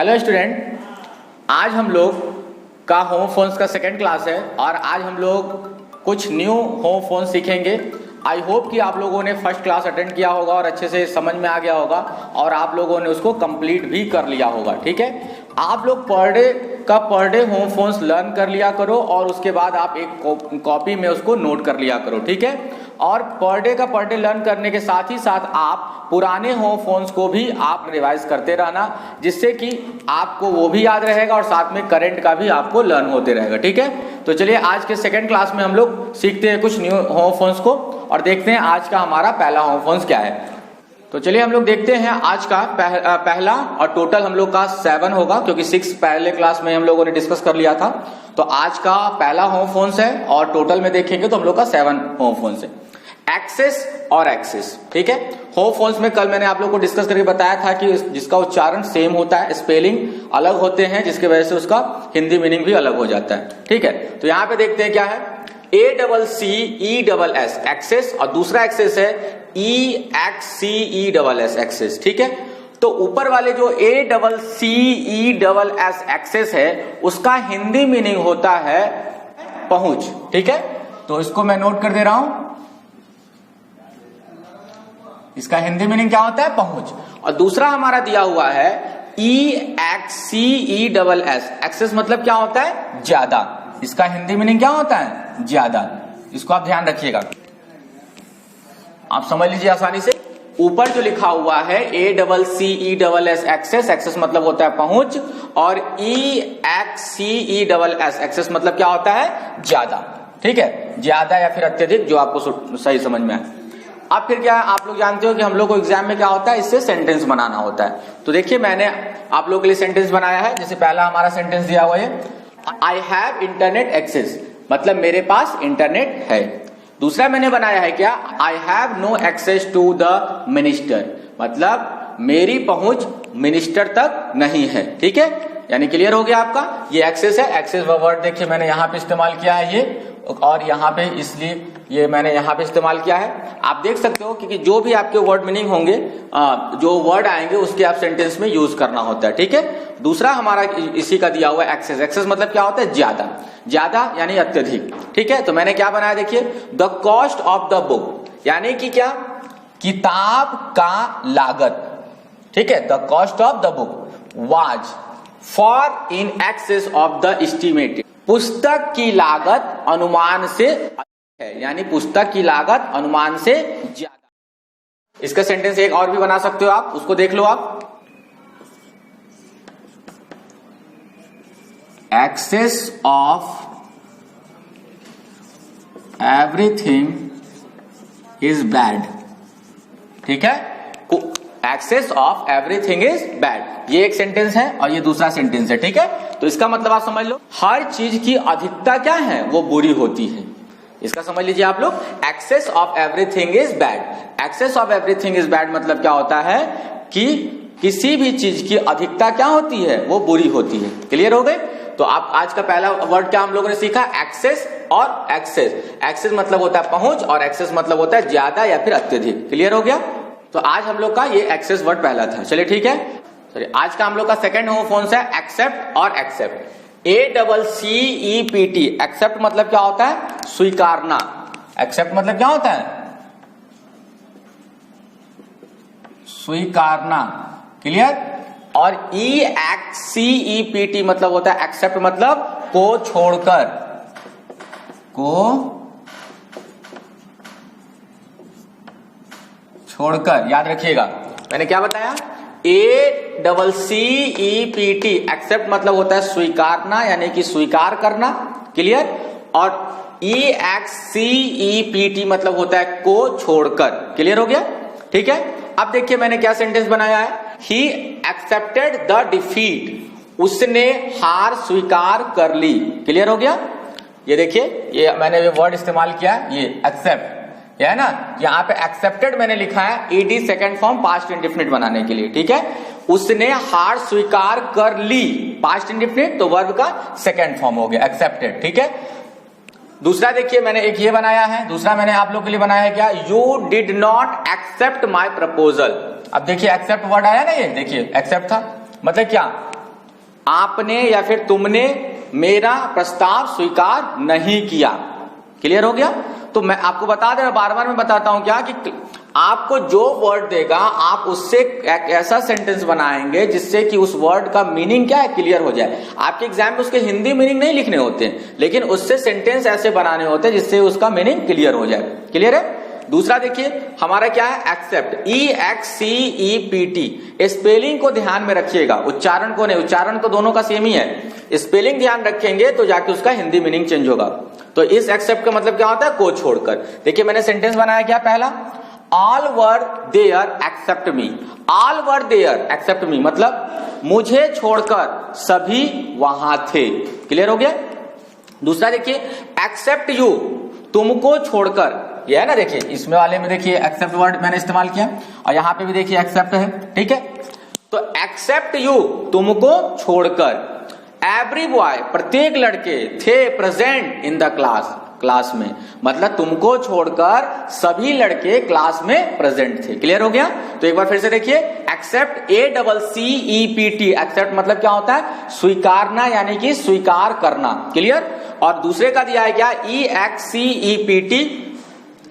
Hello student, आज हम लोग का होमोफोन्स का सेकंड क्लास है और आज हम लोग कुछ न्यू होमोफोन्स सीखेंगे। आई होप कि आप लोगों ने फर्स्ट क्लास अटेंड किया होगा और अच्छे से समझ में आ गया होगा और आप लोगों ने उसको कंप्लीट भी कर लिया होगा। ठीक है, आप लोग पर डे होमोफोन्स लर्न कर लिया करो और उसके बाद आप एक कॉपी में उसको नोट कर लिया करो। ठीक है, और पर डे लर्न करने के साथ ही साथ आप पुराने होमोफोन्स को भी आप रिवाइज करते रहना, जिससे कि आपको वो भी याद रहेगा और साथ में करंट का भी आपको लर्न होते रहेगा। ठीक है, तो चलिए आज के सेकंड क्लास में हम लोग सीखते हैं कुछ न्यू होमोफोन्स को और देखते हैं आज का हमारा पहला होमोफोन्स क्या है। तो चलिए हम लोग देखते हैं आज का पहला, और टोटल हम लोग का 7 होगा क्योंकि 6 पहले क्लास में हम लोगों ने डिस्कस कर लिया था। तो आज का पहला होमोफोन्स है और टोटल में देखेंगे तो हम लोग का 7 होमोफोन्स है, एक्सेस और एक्सिस। ठीक है, होमोफोन्स में कल मैंने आप लोग को डिस्कस करके बताया था कि जिसका उच्चारण सेम होता है, स्पेलिंग अलग होते हैं, जिसके वजह से उसका हिंदी मीनिंग भी अलग हो जाता है। ठीक है, तो यहां पे देखते हैं क्या है, ACCESS एक्सेस और दूसरा एक्सेस है EXCESS एक्सेस। ठीक है, तो ऊपर वाले जो ACCESS एक्सेस है उसका हिंदी मीनिंग होता है पहुंच। ठीक है, तो इसको मैं नोट कर दे रहा हूं, इसका हिंदी मीनिंग क्या होता है, पहुंच। और दूसरा हमारा दिया हुआ है EXCESS एक्सेस, मतलब क्या होता है, ज्यादा। इसका हिंदी मीनिंग क्या होता है, ज्यादा। इसको आप ध्यान रखिएगा, आप समझ लीजिए आसानी से। ऊपर जो लिखा हुआ है ACCESS एक्सेस, एक्सेस मतलब होता है पहुंच, और EXCESS एक्सेस मतलब क्या होता है, ज्यादा। ठीक है, ज्यादा या फिर अत्यधिक, जो आपको सही समझ में आए। अब फिर क्या है, आप लोग जानते हो कि हम लोग को एग्जाम में क्या होता है, इससे सेंटेंस बनाना होता है। तो देखिए मैंने आप लोगों के लिए सेंटेंस बनाया है। जैसे पहला हमारा सेंटेंस दिया हुआ है, आई हैव इंटरनेट एक्सेस, मतलब मेरे पास इंटरनेट है। दूसरा मैंने बनाया है क्या, I have no access to the minister, मतलब मेरी पहुंच मिनिस्टर तक नहीं है। ठीक है, यानी क्लियर हो गया आपका, ये एक्सेस है। एक्सेस वर्ड देखिए मैंने यहां पे इस्तेमाल किया है ये, और यहाँ पे इसलिए ये मैंने यहाँ पे इस्तेमाल किया है। आप देख सकते हो कि जो भी आपके वर्ड मीनिंग होंगे, जो वर्ड आएंगे उसके आप सेंटेंस में यूज करना होता है। ठीक है, दूसरा हमारा इसी का दिया हुआ है एक्सेस। एक्सेस मतलब क्या होता है, ज्यादा, ज्यादा यानी अत्यधिक। ठीक है, तो मैंने क्या बनाया देखिए, the cost of the book, यानी कि क्या, किताब का लागत। ठीक है, the cost of the book was for in excess of the estimated, पुस्तक की लागत अनुमान से है, यानी पुस्तक की लागत अनुमान से ज्यादा। इसका सेंटेंस एक और भी बना सकते हो आप, उसको देख लो आप। Excess of everything is bad. ठीक है, excess of everything is bad, ये एक सेंटेंस है और ये दूसरा सेंटेंस है। ठीक है, तो इसका मतलब आप समझ लो, हर चीज की अधिकता क्या है, वो बुरी होती है। इसका समझ लीजिए आप लोग, excess of everything is bad. Excess of everything is bad मतलब क्या होता है कि किसी भी चीज की अधिकता क्या होती है, वो बुरी होती है। क्लियर हो गए। तो आप आज का पहला वर्ड क्या हम लोगों ने सीखा, एक्सेस और एक्सेस। एक्सेस मतलब होता है पहुंच और एक्सेस मतलब होता है ज्यादा या फिर अत्यधिक। क्लियर हो गया। तो आज हम लोग का ये एक्सेस वर्ड पहला था। चलिए ठीक है, चलिए आज का हम लोग का सेकंड होमोफोन्स है एक्सेप्ट और एक्सेप्ट। ACCEPT एक्सेप्ट मतलब क्या होता है, स्वीकारना। एक्सेप्ट मतलब क्या होता है, स्वीकारना। क्लियर। और EXCEPT मतलब होता है एक्सेप्ट मतलब को छोड़कर, को छोड़कर। याद रखिएगा मैंने क्या बताया, ACCEPT एक्सेप्ट मतलब होता है स्वीकारना, यानी कि स्वीकार करना। क्लियर। और EXCEPT मतलब होता है को छोड़कर। क्लियर हो गया। ठीक है, अब देखिए मैंने क्या सेंटेंस बनाया है, ही एक्सेप्टेड द डिफीट, उसने हार स्वीकार कर ली। क्लियर हो गया। ये देखिए, ये मैंने ये वर्ड इस्तेमाल किया है, ये एक्सेप्ट, है ना। यहाँ पे एक्सेप्टेड मैंने लिखा है ED second form past indefinite बनाने के लिए। ठीक है, उसने हार स्वीकार कर ली, पास्ट इंडेफिनिट, तो वर्ब का सेकंड फॉर्म हो गया एक्सेप्टेड। ठीक है, दूसरा देखिए मैंने एक ये बनाया है, दूसरा मैंने आप लोग के लिए बनाया है क्या, you did not accept my proposal. अब देखिए एक्सेप्ट वर्ड आया ना, ये देखिए एक्सेप्ट था, मतलब क्या, आपने या फिर तुमने मेरा प्रस्ताव स्वीकार नहीं किया। क्लियर हो गया? तो मैं आपको बता दे रहा, बार बार मैं बताता हूं क्या कि आपको जो वर्ड देगा आप उससे एक ऐसा सेंटेंस बनाएंगे जिससे कि उस वर्ड का मीनिंग क्या है क्लियर हो जाए। आपके एग्जाम में उसके हिंदी मीनिंग नहीं लिखने होते हैं, लेकिन उससे सेंटेंस ऐसे बनाने होते हैं जिससे उसका मीनिंग क्लियर हो जाए। क्लियर है? दूसरा देखिए हमारा क्या है, एक्सेप्ट, EXCEPT। स्पेलिंग को ध्यान में रखिएगा, उच्चारण को नहीं। उच्चारण तो दोनों का सेम ही है, स्पेलिंग ध्यान रखेंगे तो जाके उसका हिंदी मीनिंग चेंज होगा। तो इस एक्सेप्ट का मतलब क्या होता है, को छोड़कर। देखिए मैंने सेंटेंस बनाया क्या, पहला all were there except me. All were there except me मतलब मुझे छोड़कर सभी वहां थे। क्लियर हो गया? दूसरा देखिए एक्सेप्ट यू, तुमको छोड़कर। यह है ना, देखिए इसमें वाले में देखिए एक्सेप्ट वर्ड मैंने इस्तेमाल किया और यहां पे भी देखिए एक्सेप्ट है। ठीक है, तो एक्सेप्ट यू, तुमको छोड़कर। एवरी बॉय, प्रत्येक लड़के थे present in the class, class में, मतलब तुमको छोड़कर सभी लड़के क्लास में प्रेजेंट थे। क्लियर हो गया? तो एक बार फिर से देखिए एक्सेप्ट, ACCEPT। एक्सेप्ट मतलब क्या होता है, स्वीकारना, यानी कि स्वीकार करना। क्लियर? और दूसरे का दिया है क्या, EXCEPT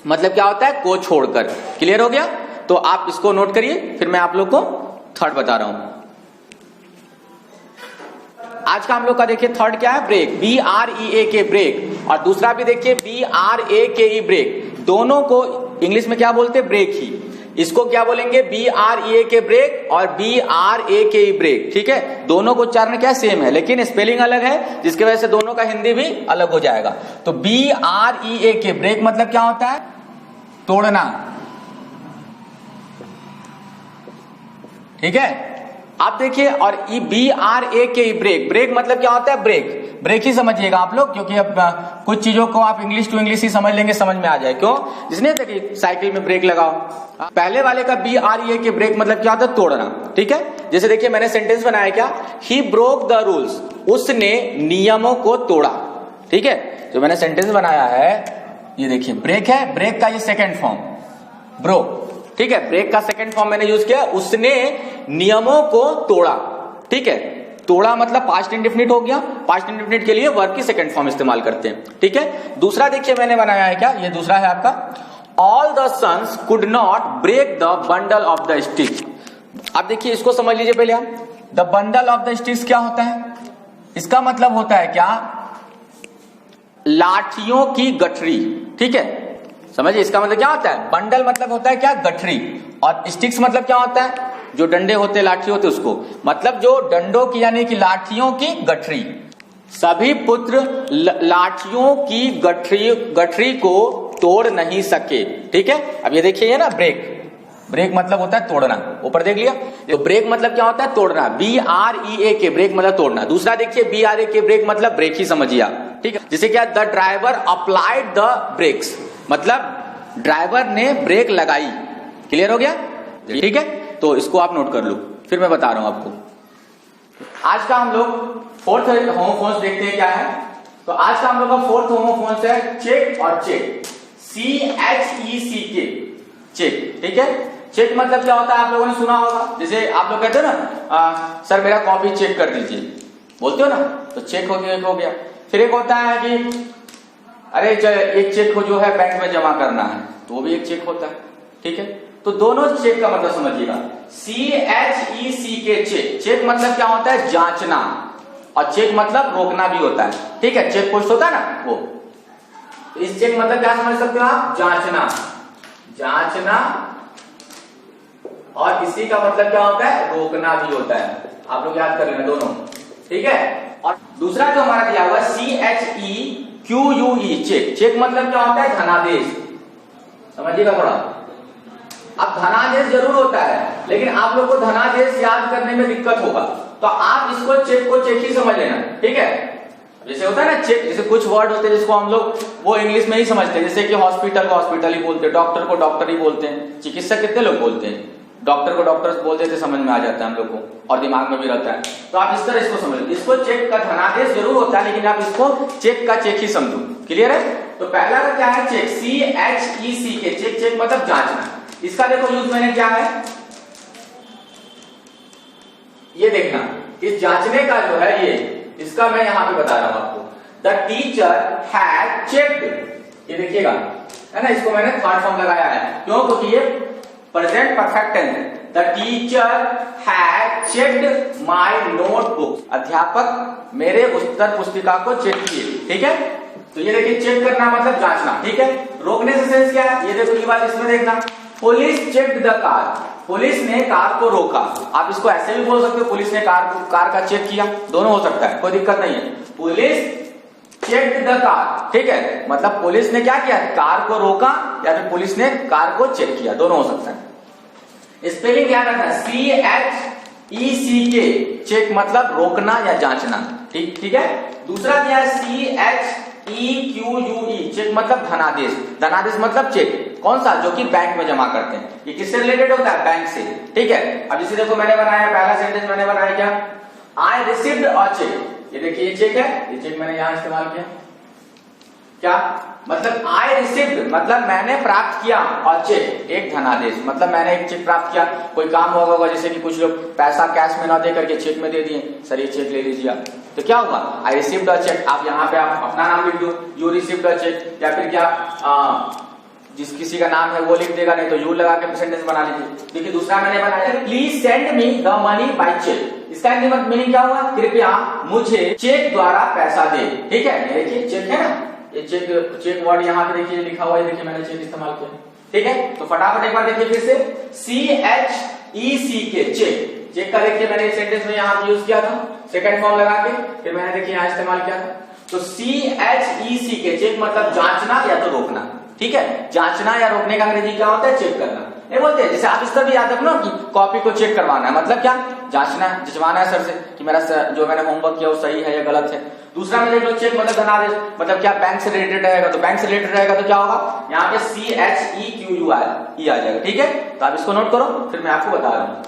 मतलब क्या होता है, को छोड़कर। क्लियर हो गया? तो आप इसको नोट करिए, फिर मैं आप लोग को थर्ड बता रहा हूं। आज का हम लोग का देखिए थर्ड क्या है, ब्रेक, BREAK ब्रेक। और दूसरा भी देखिए BRAKE ब्रेक। दोनों को इंग्लिश में क्या बोलते हैं, ब्रेक ही। इसको क्या बोलेंगे, BREAK ब्रेक और BRAKE ब्रेक। ठीक है, दोनों को उच्चारण क्या सेम है, लेकिन स्पेलिंग अलग है, जिसकी वजह से दोनों का हिंदी भी अलग हो जाएगा। तो BREAK ब्रेक मतलब क्या होता है, तोड़ना। ठीक है, आप देखिए, और BRAKE ब्रेक, ब्रेक मतलब क्या होता है, ब्रेक। ब्रेक ही समझिएगा आप लोग, क्योंकि अब कुछ चीजों को आप इंग्लिश टू इंग्लिश ही समझ लेंगे, समझ में आ जाए। क्यों? जिसने देखिए साइकिल में ब्रेक लगाओ। पहले वाले का BREAK ब्रेक मतलब क्या होता है, तोड़ना। ठीक है, जैसे देखिए मैंने सेंटेंस बनाया क्या, ही ब्रोक द रूल्स, उसने नियमों को तोड़ा। ठीक है, जो मैंने सेंटेंस बनाया है ये देखिए ब्रेक है, ब्रेक का ये सेकेंड फॉर्म ब्रो। ठीक है, ब्रेक का सेकंड फॉर्म मैंने यूज किया, उसने नियमों को तोड़ा। ठीक है, तोड़ा मतलब पास्ट इंडेफिनिट हो गया। पास्ट इंडेफिनिट के लिए वर्ब की सेकंड फॉर्म इस्तेमाल करते हैं। ठीक है, दूसरा देखिए मैंने बनाया है क्या, ये दूसरा है आपका, all the sons could not break the bundle of the sticks. अब देखिए इसको समझ लीजिए पहले आप, the bundle of the sticks क्या होता है, इसका मतलब होता है क्या, लाठियों की गठरी। ठीक है, समझिए इसका मतलब क्या होता है, बंडल मतलब होता है क्या, गठरी, और स्टिक्स मतलब क्या होता है, जो डंडे होते, लाठी होते, उसको, मतलब जो डंडों की यानी कि लाठियों की गठरी। सभी पुत्र लाठियों की गठरी को तोड़ नहीं सके। ठीक है, अब ये देखिए ये ना ब्रेक, ब्रेक मतलब होता है तोड़ना, ऊपर देख लिया। तो ब्रेक मतलब क्या होता है, तोड़ना। BREAK ब्रेक मतलब तोड़ना। दूसरा देखिए BRAK ब्रेक मतलब ब्रेक ही समझिए आप। ठीक है, जैसे क्या, the driver applied the brakes मतलब ड्राइवर ने ब्रेक लगाई। क्लियर हो गया? ठीक है, तो इसको आप नोट कर लो, फिर मैं बता रहा हूं आपको। आज का हम लोग फोर्थ होमोफोन्स देखते हैं क्या है। तो आज का हम लोग का फोर्थ होमोफोन्स है चेक और चेक, CHECK, चेक। ठीक है, चेक मतलब क्या होता है, आप लोगों ने सुना होगा, जैसे आप लोग कहते हो ना, सर मेरा कॉपी चेक कर दीजिए, बोलते हो ना, तो चेक हो गया। फिर एक होता है कि अरे एक चेक को जो है बैंक में जमा करना है, तो वो भी एक चेक होता है। ठीक है, तो दोनों चेक का मतलब समझिएगा, CHECK चेक। चेक मतलब क्या होता है, जांचना, और चेक मतलब रोकना भी होता है। ठीक है, चेक पोस्ट होता है ना वो, तो इस चेक मतलब क्या समझ सकते हो आप, जांचना, जांचना, और इसी का मतलब क्या होता है, रोकना भी होता है। आप लोग याद कर लेना दोनों। ठीक है, और दूसरा जो हमारा दिया हुआ CHEQUE चेक। चेक मतलब क्या होता है, धनादेश। समझिएगा थोड़ा, अब धनादेश जरूर होता है, लेकिन आप लोग को धनादेश याद करने में दिक्कत होगा, तो आप इसको चेक को चेक ही समझ लेना। ठीक है, जैसे होता है ना चेक, जैसे कुछ वर्ड होते हैं जिसको हम लोग वो इंग्लिश में ही समझते हैं, जैसे कि हॉस्पिटल को हॉस्पिटल ही बोलते हैं, डॉक्टर को डॉक्टर ही बोलते हैं, चिकित्सक कितने लोग बोलते हैं, डॉक्टर को डॉक्टर बोल देते, समझ में आ जाता है हम लोग को और दिमाग में भी रहता है। तो आप इस तरह इसको समझ, इसको चेक का धनादेश जरूर होता है, लेकिन आप इसको चेक का चेक ही समझो। क्लियर है? तो पहला का क्या है, चेक, CHECK चेक। चेक मतलब जांचना। इसका देखो यूज मैंने क्या है, ये देखना, इस जांचने का जो है ये, इसका मैं यहां पे बता रहा हूं आपको। द टीचर हैड चेक्ड, ये देखिएगा है ना, इसको मैंने थर्ड फॉर्म लगाया है, क्यों? क्योंकि ये प्रेजेंट परफेक्ट टेंस है। The teacher had checked my notebook, अध्यापक मेरे उत्तर पुस्तिका को चेक किए। ठीक है, तो ये देखिए चेक करना मतलब जांचना। ठीक है, रोकने से सेंस क्या है, ये देखो ये बात इसमें देखना, police checked the car, police ने कार को रोका। आप इसको ऐसे भी बोल सकते हो, पुलिस ने कार का चेक किया, दोनों हो सकता है, कोई दिक्कत नहीं है। पुलिस चेक्ड द कार, ठीक है, मतलब पुलिस ने क्या किया, कार को रोका, या फिर पुलिस ने कार को चेक किया, दोनों हो सकता है। स्पेलिंग क्या करना है, CHECK, चेक मतलब रोकना या जांचना। ठीक है। दूसरा क्या है, CHEQUE, चेक मतलब धनादेश, धनादेश मतलब चेक, कौन सा, जो कि बैंक में जमा करते हैं। ये किससे रिलेटेड होता है, बैंक से। ठीक है, अब इसे देखो मैंने बनाया, पहला सेंटेंस मैंने बनाया क्या, आई रिसीव्ड अ चेक, ये देखिए ये चेक है, ये चेक मैंने यहां इस्तेमाल किया, क्या मतलब आई रिसीव्ड मतलब मैंने प्राप्त किया, और चेक एक धनादेश मतलब मैंने एक चेक प्राप्त किया। कोई काम होगा जैसे कि कुछ लोग पैसा कैश में ना दे करके चेक में दे दिए, सर ये चेक ले लीजिए, तो क्या होगा, आई रिसीव्ड अ चेक, आप यहाँ पे आप अपना नाम लिख दो, यू रिसीव्ड अ चेक, या फिर क्या जिस किसी का नाम है वो लिख देगा, नहीं तो यू लगा के सेंटेंस बना लीजिए। देखिए दूसरा मैंने बनाया, please send me the money by cheque, इसका मीनिंग क्या हुआ, कृपया मुझे चेक द्वारा पैसा दे। ठीक है, देखिए चेक है ना, ये चेक वर्ड यहाँ पे देखिए लिखा हुआ है, देखिए मैंने चेक इस्तेमाल किया। ठीक है, तो फटाफट एक बार देखिए फिर से, CHECK, चेक का देखिए मैंने सेंटेंस में यहाँ यूज किया था, सेकंड फॉर्म लगा के, फिर मैंने देखिए यहाँ इस्तेमाल किया था। तो CHECK, चेक मतलब जांचना या तो रोकना। ठीक है, जांचना या रोकने का अंग्रेजी क्या होता है, चेक करना। नहीं बोलते, जैसे आप इस तरह भी याद रखना कि कॉपी को चेक करवाना है, मतलब क्या, जांचना, जिचवाना है सर से कि मेरा जो मैंने होमवर्क किया वो सही है या गलत है। दूसरा में देख लो, चेक मतलब धनादेश, मतलब क्या बैंक से रिलेटेड रहेगा, तो बैंक से रिलेटेड रहेगा तो क्या होगा, यहाँ पे CHEQUE आ जाएगा। ठीक है, तो आप इसको नोट करो, फिर मैं आपको बता रहा हूँ।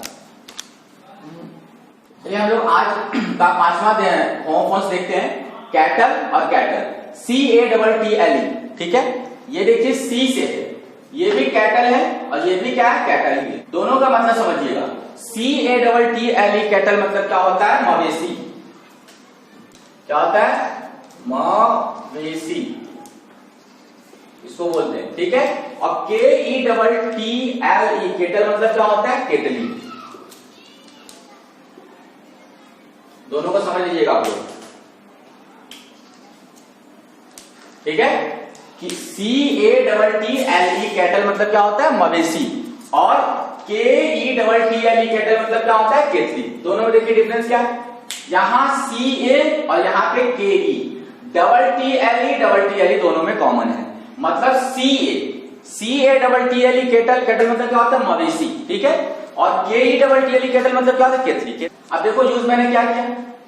चलिए हम लोग आज का पांचवा होमवर्क देखते हैं, कैटल और कैटल, CATTLE। ठीक है, ये देखिए सी से है, ये भी कैटल है और ये भी क्या है, कैटल ही है, दोनों का मतलब समझिएगा। CATTLE कैटल मतलब क्या होता है, मवेशी, क्या होता है, मवेशी इसको बोलते हैं। ठीक है, और KETTLE केटल मतलब क्या होता है, केटली, दोनों को समझ लीजिएगा आप लोग। ठीक है, कि CATTLE कैटल मतलब क्या होता है, मवेशी, और KETTLE कैटल मतलब क्या होता है, केतली। दोनों में देखिए डिफरेंस क्या है, यहां CA और यहाँ पे KE, TTLE दोनों में कॉमन है, मतलब CATTLE केटल, केटल मतलब क्या होता है, मवेशी। ठीक है, और KETTLE केटल मतलब क्या होता है, केतली। अब देखो यूज मैंने क्या किया,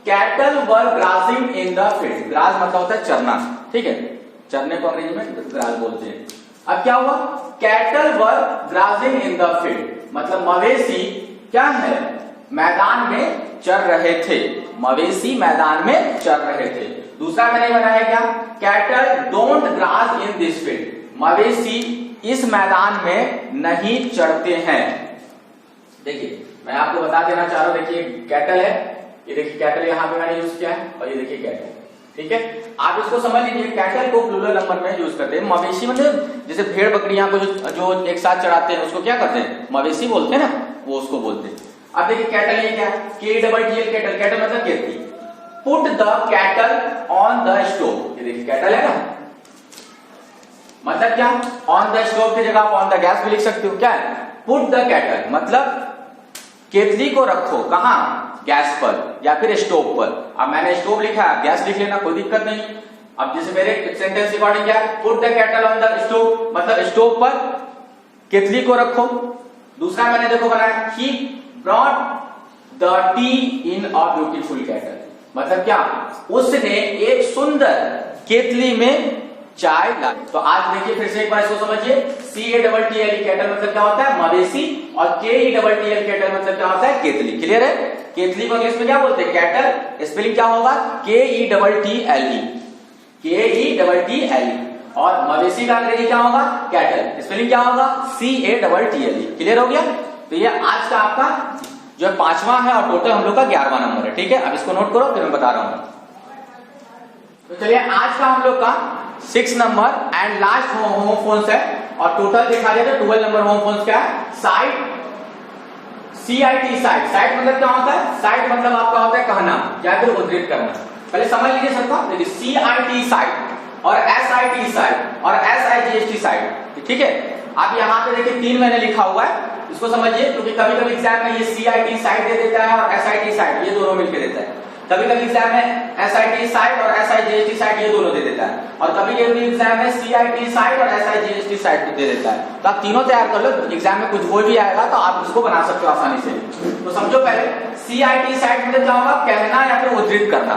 cattle were grazing in the field, grass मतलब होता है चरना। ठीक है, चरने को अंग्रेजी में ग्रास बोलते हैं। अब क्या हुआ, cattle were grazing in the field मतलब मवेशी क्या है, मैदान में चर रहे थे, मवेशी मैदान में चर रहे थे। दूसरा मैंने बनाया क्या, cattle don't grass in this field, मवेशी इस मैदान में नहीं चढ़ते हैं। देखिए मैं आपको बता देना चाह रहा हूं, देखिए कैटल है, ये देखिए कैटल यहाँ पे मैंने यूज किया है, और ये देखिए कैटल। ठीक है, आप इसको समझ लीजिए, कैटल को प्लूरल नंबर में यूज करते हैं, मवेशी मतलब जैसे भेड़ बकरियां को जो एक साथ चढ़ाते हैं उसको क्या करते हैं, मवेशी बोलते हैं ना, वो उसको बोलते हैं। अब देखिए कैटल ये क्या है, KETTL कैटल, कैटल मतलब केतली। Put the cattle on the stove, ये देखिए कैटल है ना, मतलब क्या, ऑन द स्टोव की जगह आप ऑन द गैस भी लिख सकते हो। क्या है, पुट द कैटल मतलब केतली को रखो कहां, गैस पर या फिर स्टोव पर। अब मैंने स्टोव लिखा है, गैस लिख लेना, कोई दिक्कत नहीं। अब जैसे मेरे सेंटेंस रिकॉर्डिंग क्या है, put the cattle on the stove मतलब स्टोव पर केतली को रखो। दूसरा मैंने देखो बनाया, he brought the T in a beautiful cattle मतलब क्या, उसने एक सुंदर केतली में चाय लाई। तो आज देखिए फिर से एक बार इसको समझिए, CATTLE कैटल मतलब क्या होता है, मवेशी, और KETTL कैटल मतलब क्या होता है, केतली। क्लियर है, केतली को इंग्लिश में क्या बोलते हैं, कैटल, स्पेलिंग क्या होगा, KETTLE, और मवेशी का अंग्रेजी क्या होगा, कैटल, स्पेलिंग क्या होगा, CATTLE। क्लियर हो गया, तो ये आज का आपका जो है 5वां है और टोटल हम लोग का 11वां नंबर है। ठीक है, अब इसको नोट करो फिर मैं बता रहा हूं। तो चलिए आज का हम लोग का 6 नंबर एंड लास्ट होमोफोन्स है और टोटल देखा जाए तो 12 नंबर होमोफोन्स क्या है? Site, CIT site. साइट मतलब क्या होता है? साइट मतलब आपका होता है कहना या फिर उद्धृत करना। पहले समझ लीजिए सबका, देखिए CIT साइट और SIT साइट और SIGST साइट। ठीक है, अब यहाँ पे देखिए 3 मैंने लिखा हुआ है, इसको समझिए, क्योंकि कभी कभी एग्जाम में ये CIT साइट दे देता है और SIT साइट, ये दोनों मिलकर देता है। कभी कभी एग्जाम में SIT साइट और SIGST साइट ये दोनों दे देता है, और कभी कभी एग्जाम में CIT साइट और SIGST साइट दे देता है। तो आप तीनों तैयार कर लो, एग्जाम में कुछ वो भी आएगा तो आप इसको बना सकते हो आसानी से। तो समझो पहले CIT साइट मतलब क्या होगा? कहना या फिर उद्धृत करना।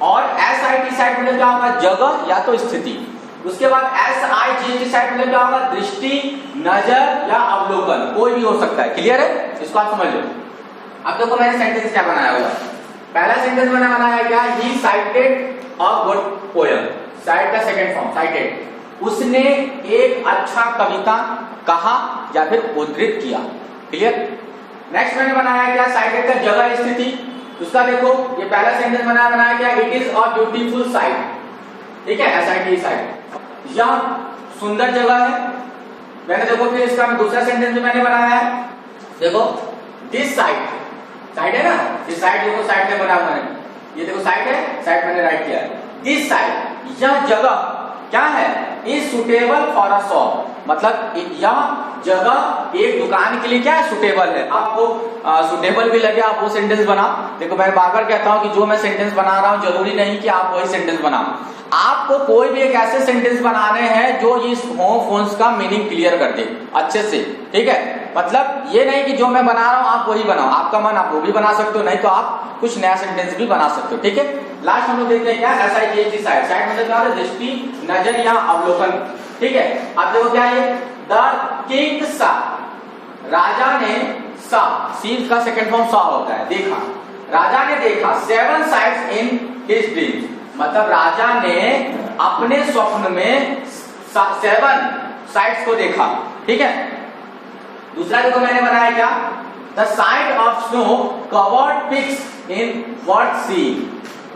और SIT साइट मतलब क्या होगा? जगह या तो स्थिति। उसके बाद SIGST साइट मतलब क्या होगा? दृष्टि, नजर या अवलोकन, कोई भी हो सकता है। क्लियर है? इसको आप समझ लो। अब देखो मैंने सेंटेंस क्या बनाया हुआ। पहला सेंटेंस मैंने बनाया क्या? He cited a good poem. Cite का सेकंड फॉर्म साइटेड। उसने एक अच्छा कविता कहा या फिर उद्धृत किया। क्लियर? नेक्स्ट मैंने बनाया क्या? साइटेड का जगह, स्थिति। उसका देखो ये पहला सेंटेंस बनाया क्या? It is a beautiful sight. ठीक है, SIT साइट, यह सुंदर जगह है। मैंने देखो फिर इसका दूसरा सेंटेंस भी मैंने बनाया है, देखो दिस साइट, साइट है ना, ये साइट देखो, साइट में बना हुआ है, ये देखो साइट है, साइट मैंने राइट किया है। दिस साइट, यह जगह क्या है? Is suitable for a shop, मतलब यह जगह एक दुकान के लिए क्या है? सुटेबल है। आपको सुटेबल भी लगे आप वो सेंटेंस बनाओ। देखो मैं बार बार कहता हूं कि जो मैं सेंटेंस बना रहा हूं जरूरी नहीं कि आप वही सेंटेंस बनाओ। आपको कोई भी एक ऐसे सेंटेंस बनाने हैं जो इस होमोफोन्स का मीनिंग क्लियर कर दे अच्छे से। ठीक है, मतलब ये नहीं कि जो मैं बना रहा हूं आप वही बनाओ, आपका मन आप वो भी बना सकते हो, नहीं तो आप कुछ नया सेंटेंस भी बना सकते हो। ठीक है, लास्ट हम लोग देखते हैं क्या? SIGST site. साइट मतलब क्या होता है? दृष्टि, नजर या अवलोकन। ठीक है, अब देखो क्या है? द किंग सा, राजा ने सा, सी का सेकंड फॉर्म सा होता है, देखा। राजा ने देखा 7 साइट्स इन हिज ड्रीम, मतलब राजा ने अपने स्वप्न में 7 साइट्स को देखा। ठीक है, दूसरा देखो मैंने बनाया क्या? The sight of snow covered peaks in worth see.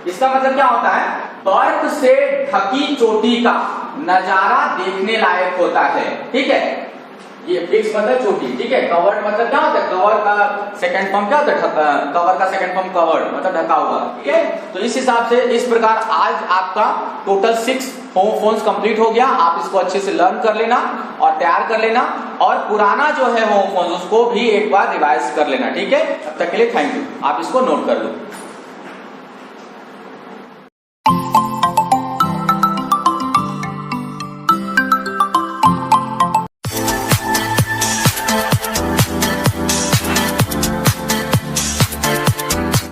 इसका मतलब क्या होता है? बर्फ से ढकी चोटी का नजारा देखने लायक होता है। ठीक है, ये फिक्स मतलब चोटी। ठीक है, कवर्ड मतलब क्या होता है? कवर का सेकंड फॉर्म क्या होता है? कवर का सेकंड फॉर्म कवर्ड मतलब ढका हुआ। ठीक है, तो इस हिसाब से इस प्रकार आज आपका टोटल 6 होमोफोन्स कंप्लीट हो गया। आप इसको अच्छे से लर्न कर लेना और तैयार कर लेना, और पुराना जो है होमोफोन्स उसको भी एक बार रिवाइज कर लेना। ठीक है, तब तक के लिए थैंक यू। आप इसको नोट कर लो।